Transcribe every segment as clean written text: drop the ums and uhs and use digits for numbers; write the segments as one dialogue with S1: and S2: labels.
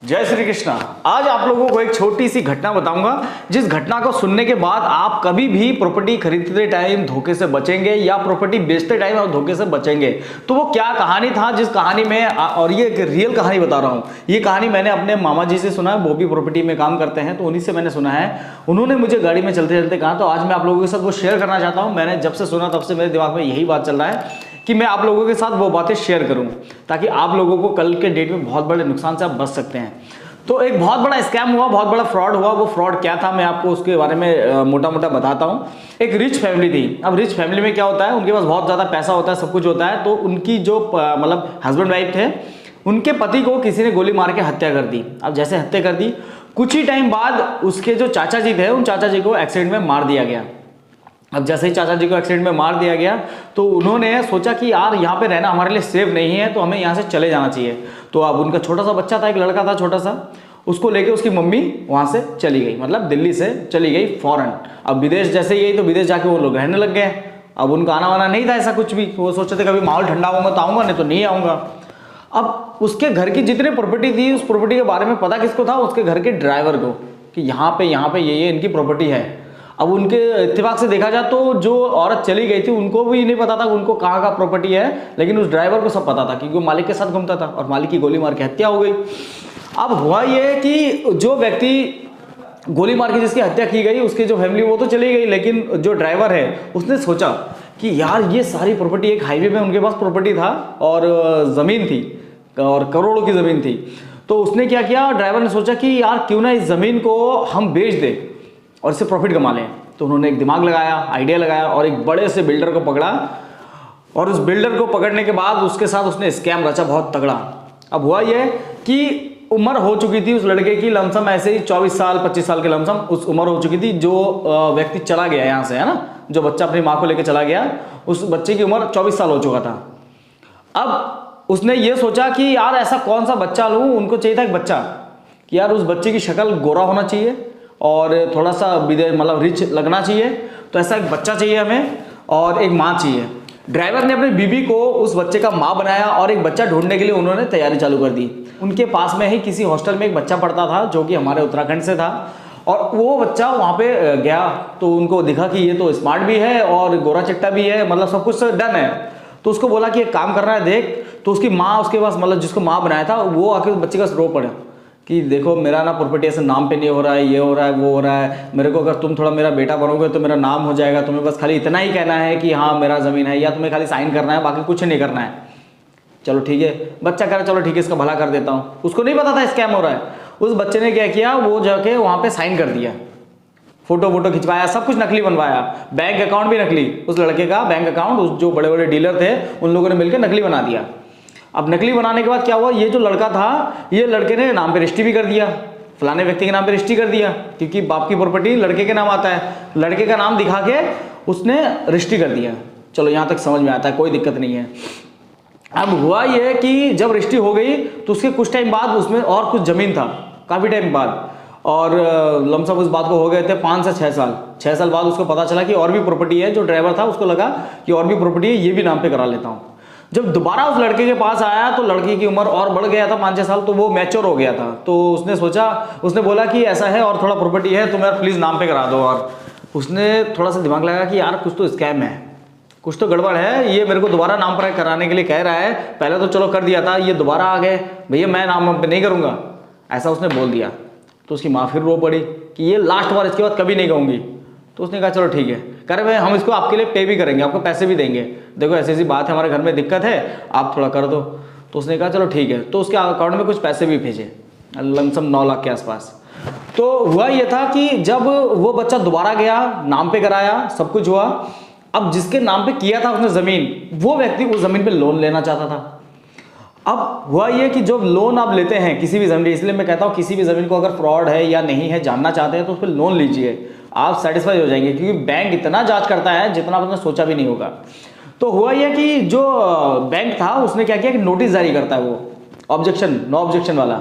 S1: जय श्री कृष्णा। आज आप लोगों को एक छोटी सी घटना बताऊंगा, जिस घटना को सुनने के बाद आप कभी भी प्रॉपर्टी खरीदते टाइम धोखे से बचेंगे या प्रॉपर्टी बेचते टाइम आप धोखे से बचेंगे। तो वो क्या कहानी था जिस कहानी में, और ये एक रियल कहानी बता रहा हूँ। ये कहानी मैंने अपने मामा जी से सुना है, वो भी प्रॉपर्टी में काम करते हैं, तो उन्हीं से मैंने सुना है। उन्होंने मुझे गाड़ी में चलते चलते कहा, तो आज मैं आप लोगों के साथ वो शेयर करना चाहता हूँ। मैंने जब से सुना तब से मेरे दिमाग में यही बात चल रहा है कि मैं आप लोगों के साथ वो बातें शेयर करूं, ताकि आप लोगों को कल के डेट में बहुत बड़े नुकसान से आप बच सकते हैं। तो एक बहुत बड़ा स्कैम हुआ, बहुत बड़ा फ्रॉड हुआ। वो फ्रॉड क्या था मैं आपको उसके बारे में मोटा मोटा बताता हूं। एक रिच फैमिली थी। अब रिच फैमिली में क्या होता है, उनके पास बहुत ज़्यादा पैसा होता है, सब कुछ होता है। तो उनकी जो मतलब हस्बैंड वाइफ थे, उनके पति को किसी ने गोली मार के हत्या कर दी। अब जैसे हत्या कर दी, कुछ ही टाइम बाद उसके जो चाचा जी थे, उन चाचा जी को एक्सीडेंट में मार दिया गया। अब जैसे ही चाचा जी को एक्सीडेंट में मार दिया गया, तो उन्होंने सोचा कि यार यहाँ पे रहना हमारे लिए सेफ नहीं है, तो हमें यहाँ से चले जाना चाहिए। तो अब उनका छोटा सा बच्चा था, एक लड़का था छोटा सा, उसको लेके उसकी मम्मी वहाँ से चली गई, मतलब दिल्ली से चली गई फॉरेन। अब विदेश जैसे ही गई तो विदेश जाके वो लोग रहने लग गए। अब उनका आना वाना नहीं था ऐसा कुछ भी, वो सोचते थे कभी माहौल ठंडा होगा तो आऊँगा, नहीं तो नहीं आऊँगा। अब उसके घर की जितनी प्रॉपर्टी थी, उस प्रॉपर्टी के बारे में पता किसको था? उसके घर के ड्राइवर को, कि यहाँ पे ये इनकी प्रॉपर्टी है। अब उनके इत्तेफाक से देखा जाए तो जो औरत चली गई थी उनको भी नहीं पता था उनको कहाँ का प्रॉपर्टी है, लेकिन उस ड्राइवर को सब पता था, क्योंकि वो मालिक के साथ घूमता था और मालिक की गोली मार के हत्या हो गई। अब हुआ ये कि जो व्यक्ति गोली मार के जिसकी हत्या की गई, उसकी जो फैमिली वो तो चली गई, लेकिन जो ड्राइवर है उसने सोचा कि यार ये सारी प्रॉपर्टी, एक हाईवे में उनके पास प्रॉपर्टी था और ज़मीन थी और करोड़ों की ज़मीन थी। तो उसने क्या किया, ड्राइवर ने सोचा कि यार क्यों ना इस ज़मीन को हम बेच दें और इससे प्रॉफिट कमा लें। तो उन्होंने एक दिमाग लगाया, आइडिया लगाया और एक बड़े से बिल्डर को पकड़ा। और उस बिल्डर को पकड़ने के बाद उसके साथ उसने स्कैम रचा बहुत तगड़ा। अब हुआ ये कि उम्र हो चुकी थी उस लड़के की, लमसम ऐसे ही 24 साल 25 साल के लमसम उस उम्र हो चुकी थी। जो व्यक्ति चला गया यहाँ से, है ना, जो बच्चा अपनी माँ को लेकर चला गया, उस बच्चे की उम्र 24 साल हो चुका था। अब उसने ये सोचा कि यार ऐसा कौन सा बच्चा लूँ। उनको चाहिए था एक बच्चा, कि यार उस बच्चे की शक्ल गोरा होना चाहिए और थोड़ा सा विदेश मतलब रिच लगना चाहिए। तो ऐसा एक बच्चा चाहिए हमें और एक माँ चाहिए। ड्राइवर ने अपनी बीबी को उस बच्चे का माँ बनाया और एक बच्चा ढूंढने के लिए उन्होंने तैयारी चालू कर दी। उनके पास में ही किसी हॉस्टल में एक बच्चा पढ़ता था जो कि हमारे उत्तराखंड से था, और वो बच्चा वहाँ पे गया तो उनको दिखा कि ये तो स्मार्ट भी है और गोरा चिट्टा भी है, मतलब सब कुछ डन है। तो उसको बोला कि एक काम करना है देख। तो उसकी माँ उसके पास, मतलब जिसको माँ बनाया था, वो आके उस बच्चे का रो पड़ा कि देखो मेरा ना प्रॉपर्टी ऐसे नाम पे नहीं हो रहा है, ये हो रहा है, वो हो रहा है, मेरे को अगर तुम थोड़ा मेरा बेटा बनोगे तो मेरा नाम हो जाएगा। तुम्हें बस खाली इतना ही कहना है कि हाँ मेरा ज़मीन है, या तुम्हें खाली साइन करना है, बाकी कुछ नहीं करना है। चलो ठीक है, बच्चा कह रहा चलो ठीक है इसका भला कर देता हूँ। उसको नहीं पता था स्कैम हो रहा है। उस बच्चे ने क्या किया, वो जाके वहाँ पर साइन कर दिया, फोटो खिंचवाया, सब कुछ नकली बनवाया, बैंक अकाउंट भी नकली, उस लड़के का बैंक अकाउंट उस जो बड़े बड़े डीलर थे उन लोगों ने मिलकर नकली बना दिया। अब नकली बनाने के बाद क्या हुआ, ये जो लड़का था, ये लड़के ने नाम पे रजिस्ट्री भी कर दिया, फलाने व्यक्ति के नाम पे रजिस्ट्री कर दिया, क्योंकि बाप की प्रॉपर्टी लड़के के नाम आता है। लड़के का नाम दिखा के उसने रजिस्ट्री कर दिया। चलो यहाँ तक समझ में आता है, कोई दिक्कत नहीं है। अब हुआ ये कि जब रजिस्ट्री हो गई तो उसके कुछ टाइम बाद उसमें और कुछ जमीन था, काफ़ी टाइम बाद, और लमसम उस बात को हो गए थे 5 से 6 साल। 6 साल बाद उसको पता चला कि और भी प्रॉपर्टी है। जो ड्राइवर था उसको लगा कि और भी प्रॉपर्टी है, ये भी नाम पे करा लेता हूँ। जब दोबारा उस लड़के के पास आया तो लड़की की उम्र और बढ़ गया था 5-6 साल, तो वो मैच्योर हो गया था। तो उसने सोचा, उसने बोला कि ऐसा है और थोड़ा प्रॉपर्टी है तो मेरा प्लीज़ नाम पे करा दो। और उसने थोड़ा सा दिमाग लगा कि यार कुछ तो स्कैम है, कुछ तो गड़बड़ है, ये मेरे को दोबारा नाम पर कराने के लिए कह रहा है। पहले तो चलो कर दिया था, ये दोबारा आ गए, भैया मैं नाम पे नहीं करूँगा, ऐसा उसने बोल दिया। तो उसकी माँ फिर रो पड़ी कि ये लास्ट बार, इसके बाद कभी नहीं कहूँगी। तो उसने कहा चलो ठीक है, कह रहे भाई हम इसको आपके लिए पे भी करेंगे, आपको पैसे भी देंगे, देखो ऐसी ऐसी बात है, हमारे घर में दिक्कत है, आप थोड़ा कर दो। तो उसने कहा चलो ठीक है। तो उसके अकाउंट में कुछ पैसे भी भेजे, लमसम 9 लाख के आसपास। तो हुआ ये था कि जब वो बच्चा दोबारा गया, नाम पे कराया, सब कुछ हुआ। अब जिसके नाम पे किया था उसने ज़मीन, वो व्यक्ति उस ज़मीन पे लोन लेना चाहता था। अब हुआ ये कि जो लोन आप लेते हैं किसी भी ज़मीन, इसलिए मैं कहता हूँ किसी भी ज़मीन को अगर फ्रॉड है या नहीं है जानना चाहते हैं तो उस पर लोन लीजिए, आप सेटिस्फाई हो जाएंगे, क्योंकि बैंक इतना जांच करता है जितना आपने सोचा भी नहीं होगा। तो हुआ यह कि जो बैंक था उसने क्या किया कि नोटिस जारी करता है, वो ऑब्जेक्शन, नो ऑब्जेक्शन वाला,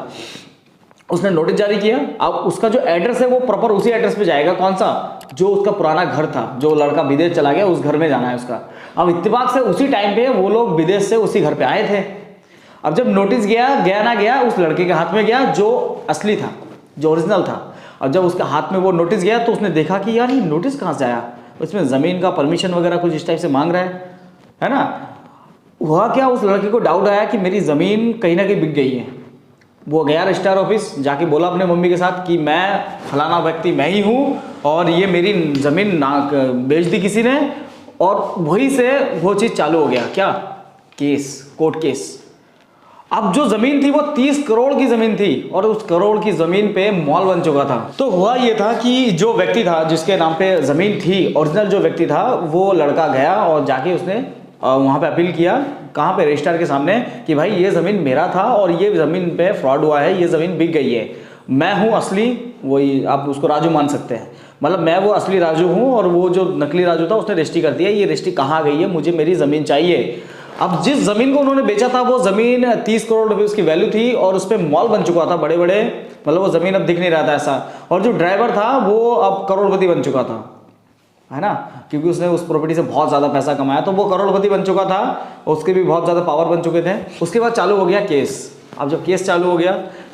S1: उसने नोटिस जारी किया। अब उसका जो एड्रेस है वो प्रॉपर उसी एड्रेस पे जाएगा, कौन सा, जो उसका पुराना घर था, जो लड़का विदेश चला गया उस घर में जाना है उसका। अब इत्तेफाक से उसी टाइम पे वो लोग विदेश से उसी घर पे आए थे। अब जब नोटिस गया ना गया, उस लड़के के हाथ में गया जो असली था, जो ओरिजिनल था। और जब उसके हाथ में वो नोटिस गया तो उसने देखा कि यार ये नोटिस कहाँ से आया, इसमें ज़मीन का परमिशन वगैरह कुछ इस टाइप से मांग रहा है ना। हुआ क्या, उस लड़के को डाउट आया कि मेरी ज़मीन कहीं ना कहीं बिक गई है। वो गया रजिस्ट्रार ऑफिस, जाके बोला अपने मम्मी के साथ कि मैं फलाना व्यक्ति मैं ही हूँ और ये मेरी ज़मीन ना बेच दी किसी ने। और वहीं से वो चीज़ चालू हो गया, क्या केस, कोर्ट केस। अब जो जमीन थी वो 30 करोड़ की जमीन थी और उस करोड़ की जमीन पे मॉल बन चुका था। तो हुआ ये था कि जो व्यक्ति था जिसके नाम पे जमीन थी, ओरिजिनल जो व्यक्ति था, वो लड़का गया और जाके उसने वहाँ पे अपील किया, कहाँ पे, रजिस्ट्रार के सामने, कि भाई ये ज़मीन मेरा था और ये ज़मीन पे फ्रॉड हुआ है, ये ज़मीन बिक गई है, मैं हूँ असली, वही आप उसको राजू मान सकते हैं, मतलब मैं वो असली राजू हूँ और वो जो नकली राजू था उसने रजिस्ट्री कर दिया, ये रजिस्ट्री कहाँ गई है, मुझे मेरी ज़मीन चाहिए। अब जिस ज़मीन को उन्होंने बेचा था वो ज़मीन 30 करोड़ रुपए उसकी वैल्यू थी और उस पर मॉल बन चुका था बड़े बड़े, मतलब वो ज़मीन अब दिख नहीं रहा था ऐसा। और जो ड्राइवर था वो अब करोड़पति बन चुका था, है ना, क्योंकि उसने उस प्रॉपर्टी से बहुत ज़्यादा पैसा कमाया, तो वो करोड़पति बन चुका था, उसके भी बहुत ज़्यादा पावर बन चुके थे। उसके बाद चालू हो गया केस। अब जब केस चालू हो गया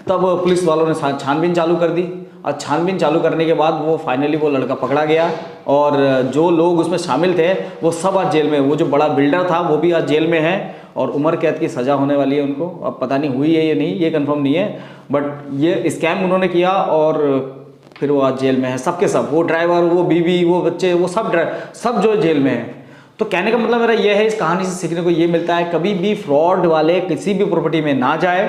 S1: तब पुलिस वालों ने छानबीन चालू कर दी और छानबीन चालू करने के बाद वो फाइनली वो लड़का पकड़ा गया और जो लोग उसमें शामिल थे वो सब आज जेल में। वो जो बड़ा बिल्डर था वो भी आज जेल में है और उम्र कैद की सज़ा होने वाली है उनको। अब पता नहीं हुई है या नहीं, ये कंफर्म नहीं है, बट ये स्कैम उन्होंने किया और फिर वो आज जेल में है। सबके सब, वो ड्राइवर, वो बीवी, वो बच्चे, वो सब जो जेल में है। तो कहने का मतलब मेरा ये है, इस कहानी से सीखने को ये मिलता है, कभी भी फ्रॉड वाले किसी भी प्रॉपर्टी में ना जाए,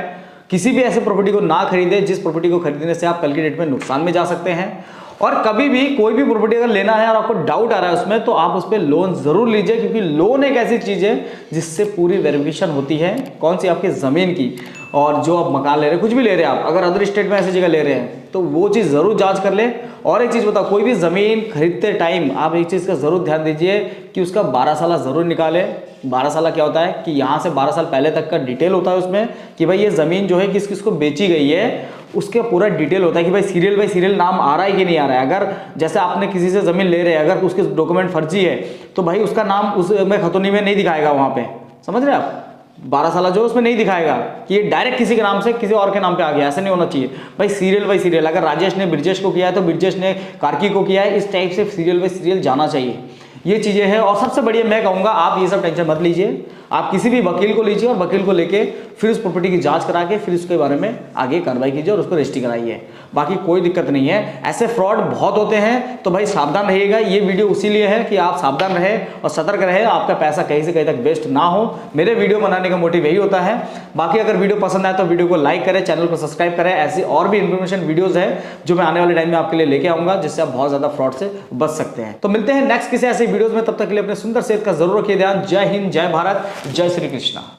S1: किसी भी ऐसे प्रॉपर्टी को ना खरीदे जिस प्रॉपर्टी को खरीदने से आप कल की डेट में नुकसान में जा सकते हैं। और कभी भी कोई भी प्रॉपर्टी अगर लेना है और आपको डाउट आ रहा है उसमें, तो आप उस पर लोन जरूर लीजिए, क्योंकि लोन एक ऐसी चीज है जिससे पूरी वेरिफिकेशन होती है, कौन सी, आपकी जमीन की। और जो आप मकान ले रहे हैं, कुछ भी ले रहे हैं आप, अगर अदर स्टेट में ऐसी जगह ले रहे हैं तो वो चीज़ ज़रूर जांच कर ले। और एक चीज़ बताओ, कोई भी ज़मीन खरीदते टाइम आप एक चीज़ का ज़रूर ध्यान दीजिए कि उसका 12 साल ज़रूर निकाले। 12 साल क्या होता है कि यहाँ से 12 साल पहले तक का डिटेल होता है उसमें, कि भाई ये ज़मीन जो है किस किस को बेची गई है, उसके पूरा डिटेल होता है कि भाई सीरियल बाई सीरियल नाम आ रहा है कि नहीं आ रहा है। अगर जैसे आपने किसी से ज़मीन ले रहे हैं, अगर उसके डॉक्यूमेंट फर्जी है तो भाई उसका नाम उसमें खतौनी में नहीं दिखाएगा, वहाँ पे, समझ रहे हैं आप, 12 साल जो उसमें नहीं दिखाएगा कि ये डायरेक्ट किसी के नाम से किसी और के नाम पे आ गया, ऐसा नहीं होना चाहिए भाई। सीरियल बाई सीरियल, अगर राजेश ने ब्रिजेश को किया है तो ब्रिजेश ने कार्की को किया है, इस टाइप से सीरियल बाई सीरियल जाना चाहिए। ये चीज़ें हैं। और सबसे बढ़िया मैं कहूँगा, आप ये सब टेंशन मत लीजिए, आप किसी भी वकील को लीजिए और वकील को लेके फिर उस प्रॉपर्टी की जांच करा के फिर उसके बारे में आगे कार्रवाई कीजिए और उसको रजिस्ट्री कराइए। बाकी कोई दिक्कत नहीं है। ऐसे फ्रॉड बहुत होते हैं, तो भाई सावधान रहिएगा। ये वीडियो उसी लिए है कि आप सावधान रहे और सतर्क रहे, आपका पैसा कहीं से कहीं तक वेस्ट ना हो। मेरे वीडियो बनाने का मोटिव यही होता है। बाकी अगर वीडियो पसंद आए तो वीडियो को लाइक करें, चैनल को सब्सक्राइब करें। ऐसी और भी इन्फॉर्मेशन वीडियोज है जो मैं आने वाले टाइम में आपके लिए लेके आऊंगा, जिससे आप बहुत ज्यादा फ्रॉड से बच सकते हैं। तो मिलते हैं नेक्स्ट किसी ऐसे वीडियोज में, तब तक के लिए अपने सुंदर सेहत का जरूर रखिए ध्यान। जय हिंद, जय भारत, जय श्री कृष्णा।